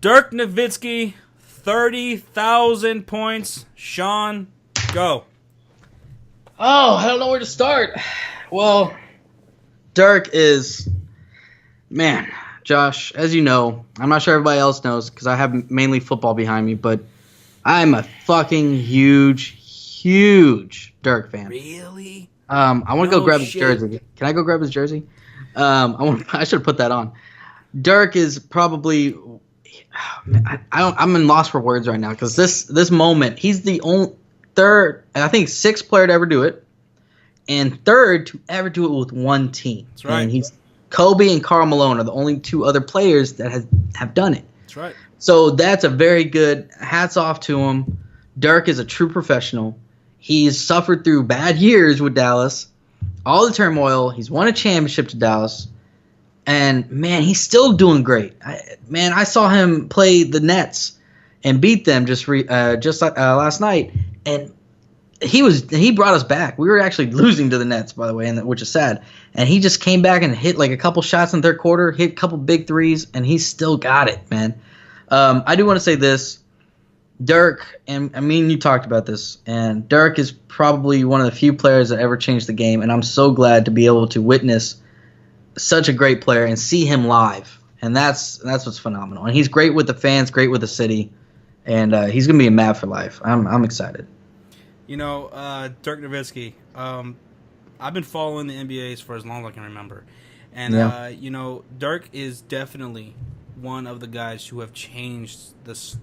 Dirk Nowitzki, 30,000 points. Sean, go. Oh, I don't know where to start. Well, Dirk is, man, Josh, as you know, I'm not sure everybody else knows because I have mainly football behind me, but I'm a fucking huge Dirk fan. Really? I want to go grab his jersey. Can I go grab his jersey? I should have put that on. Dirk is probably, I'm in loss for words right now because this moment, he's the only third, I think sixth player to ever do it, and third to ever do it with one team. That's right. And he's Kobe and Karl Malone are the only two other players that have done it. That's right. So that's a very good hats off to him. Dirk is a true professional. He's suffered through bad years with Dallas, all the turmoil. He's won a championship to Dallas, and man, he's still doing great. I saw him play the Nets and beat them just last night, and he brought us back. We were actually losing to the Nets, by the way, which is sad. And he just came back and hit like a couple shots in the third quarter, hit a couple big threes, and he still got it, man. I do want to say this. Dirk, and I mean, you talked about this, and Dirk is probably one of the few players that ever changed the game, and I'm so glad to be able to witness such a great player and see him live, and that's what's phenomenal. And he's great with the fans, great with the city, and he's gonna be a Mav for life. I'm excited. You know, Dirk Nowitzki, I've been following the NBAs for as long as I can remember, and you know, Dirk is definitely one of the guys who have changed this.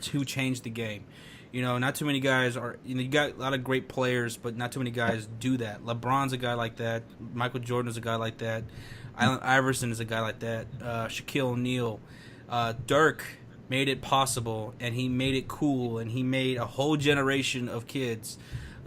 To change the game. You know, not too many guys are, you got a lot of great players, but not too many guys do that. LeBron's a guy like that. Michael Jordan is a guy like that. Allen Iverson is a guy like that. Shaquille O'Neal. Dirk made it possible, and he made it cool, and he made a whole generation of kids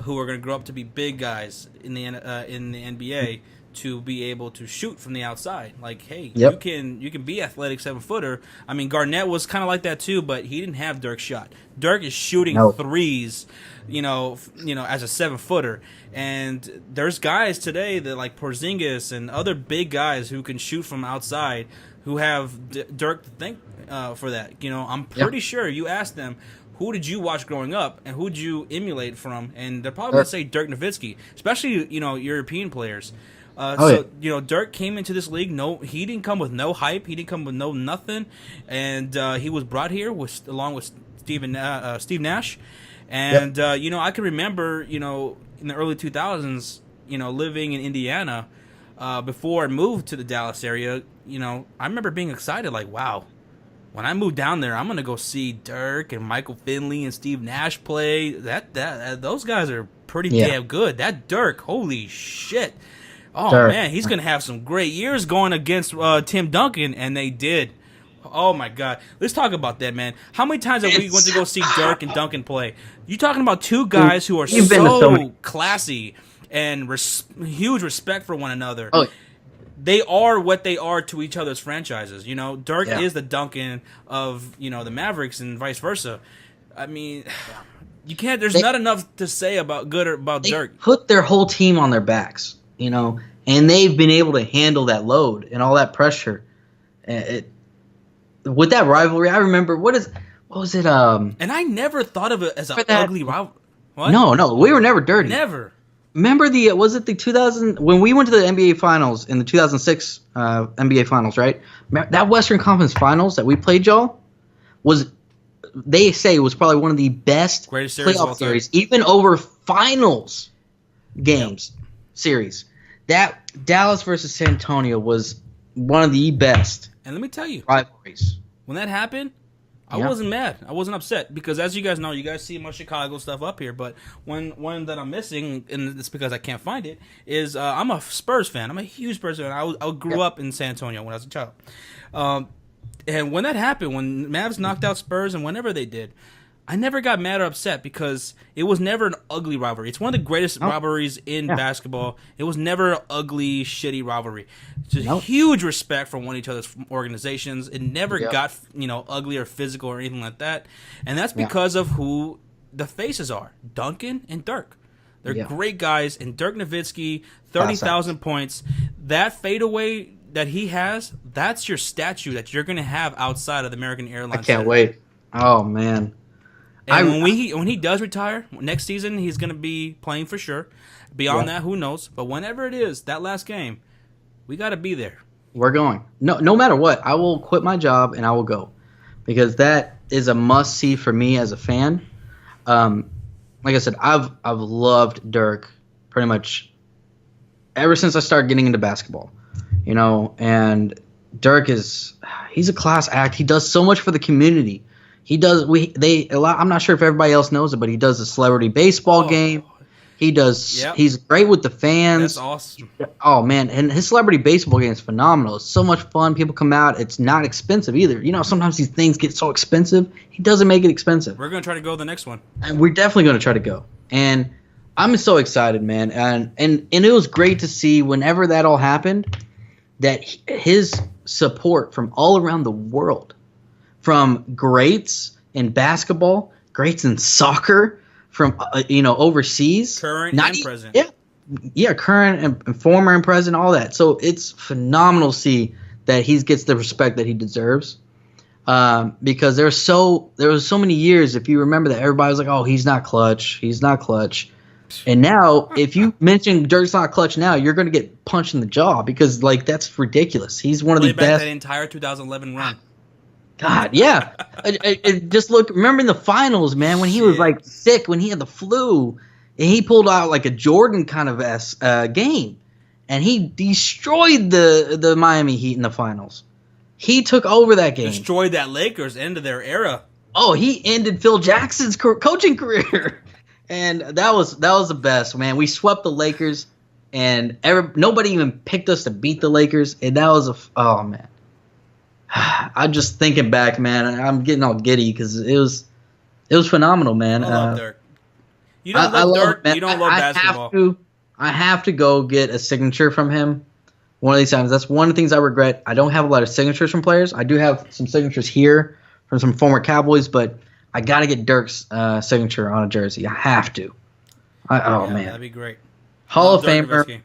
who are going to grow up to be big guys in the NBA to be able to shoot from the outside. Like, hey, you can be athletic 7-footer. I mean, Garnett was kind of like that too, but he didn't have Dirk's shot. Dirk is shooting threes, you know, as a 7-footer. And there's guys today that like Porzingis and other big guys who can shoot from outside who have Dirk to thank for that. You know, I'm pretty sure you asked them, who did you watch growing up and who did you emulate from? And they're probably going to say Dirk Nowitzki, especially, you know, European players. You know, Dirk came into this league. He didn't come with no hype. He didn't come with no nothing, and he was brought here along with Steve Nash, and you know, I can remember, you know, in the early 2000s, you know, living in Indiana before I moved to the Dallas area. You know, I remember being excited, like, wow, when I move down there, I'm gonna go see Dirk and Michael Finley and Steve Nash play. Those guys are pretty damn good. That Dirk, holy shit. Oh, Dirk. Man, he's going to have some great years going against Tim Duncan, and they did. Oh, my God. Let's talk about that, man. How many times have we went to go see Dirk and Duncan play? You're talking about two guys who are so classy and huge respect for one another. Oh. They are what they are to each other's franchises. You know, Dirk is the Duncan of, you know, the Mavericks and vice versa. I mean, you can't. There's not enough to say about Dirk. Put their whole team on their backs. You know, and they've been able to handle that load and all that pressure. With that rivalry, I remember what was it? And I never thought of it as an ugly rivalry. What? No, we were never dirty. Never. Remember was it the 2000 when we went to the NBA Finals in the 2006 NBA Finals, right? That Western Conference Finals that we played, y'all, they say was probably one of the best greatest series playoff series, even over finals games series. That Dallas versus San Antonio was one of the best. And let me tell you, rivalries. When that happened, I wasn't mad. I wasn't upset because, as you guys know, you guys see my Chicago stuff up here. But one that I'm missing, and it's because I can't find it, is I'm a Spurs fan. I'm a huge Spurs fan. I grew up in San Antonio when I was a child. And when that happened, when Mavs knocked out Spurs and whenever they did, I never got mad or upset because it was never an ugly rivalry. It's one of the greatest rivalries in basketball. It was never an ugly, shitty rivalry. Just huge respect for one each other's organizations. It never got, you know, ugly or physical or anything like that. And that's because of who the faces are, Duncan and Dirk. They're great guys. And Dirk Nowitzki, 30,000 points. That fadeaway that he has, that's your statue that you're gonna have outside of the American I Airlines. can't wait. Oh man. And when he does retire next season, he's gonna be playing for sure. Beyond that, who knows? But whenever it is that last game, we gotta be there. We're going. No matter what, I will quit my job and I will go, because that is a must see for me as a fan. Like I said, I've loved Dirk pretty much ever since I started getting into basketball, and Dirk he's a class act. He does so much for the community. He does I'm not sure if everybody else knows it, but he does a celebrity baseball game. He does. Yep. He's great with the fans. That's awesome. Oh man, and his celebrity baseball game is phenomenal. It's so much fun. People come out. It's not expensive either. Sometimes these things get so expensive. He doesn't make it expensive. We're gonna try to go the next one. And we're definitely gonna try to go. And I'm so excited, man. And it was great to see whenever that all happened, that his support from all around the world, from greats in basketball, greats in soccer, from overseas, current and present. Yeah, current and former and present, all that. So it's phenomenal to see that he gets the respect that he deserves. Because there was so many years, if you remember, that everybody was like, "Oh, he's not clutch. He's not clutch." And now, if you mention Dirk's not clutch now, you're going to get punched in the jaw, because that's ridiculous. He's one of the best. That entire 2011 run. God, yeah. Just remember in the finals, man, when he was sick, when he had the flu, and he pulled out a Jordan kind of game, and he destroyed the Miami Heat in the finals. He took over that game. Destroyed that Lakers end of their era. Oh, he ended Phil Jackson's coaching career, and that was the best, man. We swept the Lakers, and nobody even picked us to beat the Lakers, and that was oh man. I'm just thinking back, man, and I'm getting all giddy because it was phenomenal, man. I love Dirk. You don't love Dirk. You don't love basketball. I have to go get a signature from him one of these times. That's one of the things I regret. I don't have a lot of signatures from players. I do have some signatures here from some former Cowboys, but I got to get Dirk's signature on a jersey. I have to. Man, that'd be great. Hall of Famer.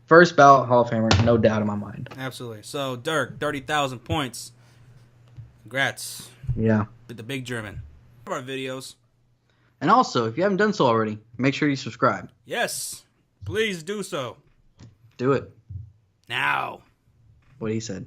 First ballot Hall of Famer, no doubt in my mind. Absolutely. So, Dirk, 30,000 points. Congrats. Yeah. With the big German. Our videos. And also, if you haven't done so already, make sure you subscribe. Yes. Please do so. Do it. Now. What he said.